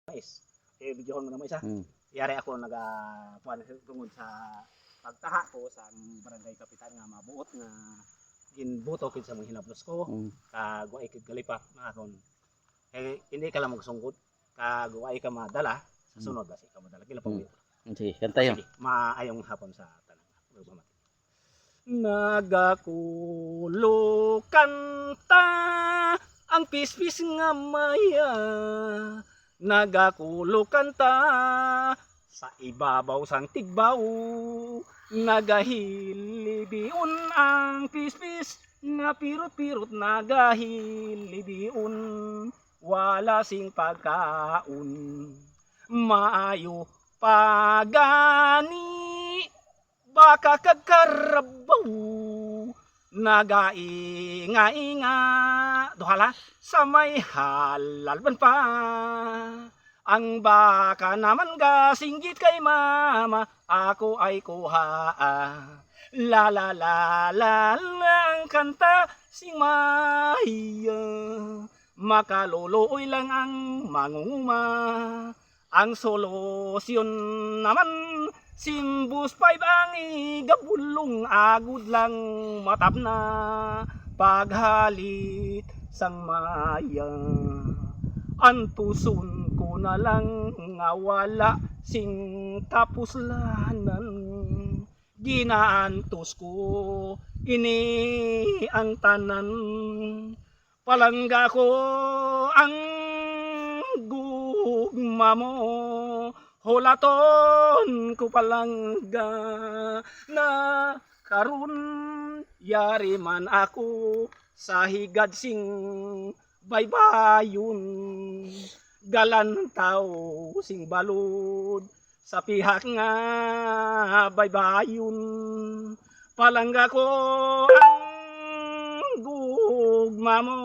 mais. Videohon mo na mo isa. Hmm. Yari ako puan tungod sa pagtaha ko sa barangay kapitan nga mabuot nga ginbuto kid sa mga hinablos ko. Kag wa ikid kalipat na aron. Hindi ka lang magsungkod. Kag wa ka madala sa sunod basi ka madala kila pang. Sige, kanta yun. Sige, maayong hapon sa tanan. Nagakulo kanta ang pispis nga maya. Nagakulo kanta sa ibabaw sang tigbaw. Nagahilibiun ang pispis nga pirot-pirot nagahilibiun. Wala sing pagkaon. Maayo pagani baka kagkarabaw. Nagainga-inga duhala sa may halalban pa. Ang baka naman gasinggit kay mama, ako ay kuha. La la la la ang kanta sing Maya. Makaluluoy lang ang mangunguma. Ang solusyon naman Simbus 5 ang igabulong agud lang matap na paghalit sang Maya. Antuson ko na lang nga wala sing tapuslanan. Ginaantos ko ini ang tanan. Palangga ko ang gugma mo. Hulaton ko palangga na karun yari man ako sa higad sing baybayon. Galantaw sing balod sa pihak nga baybayon. Palangga ko ang gugma mo.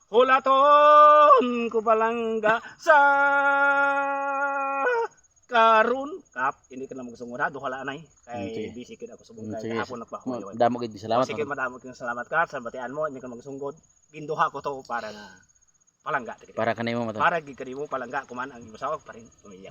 Hulaton ko palangga sa karun kap ini kana magsungod ha duhala anay kay busy kid ako sa bungkay hapon nagpahuyo. Damo gid salamat. Sige madamo kid salamat ka sa batian mo ini ka magsungod. Ginduha ko to para nga palangga. Para kanimo mata. Para gid kanimo palangga kuman ang ibasaw pa rin pamilya.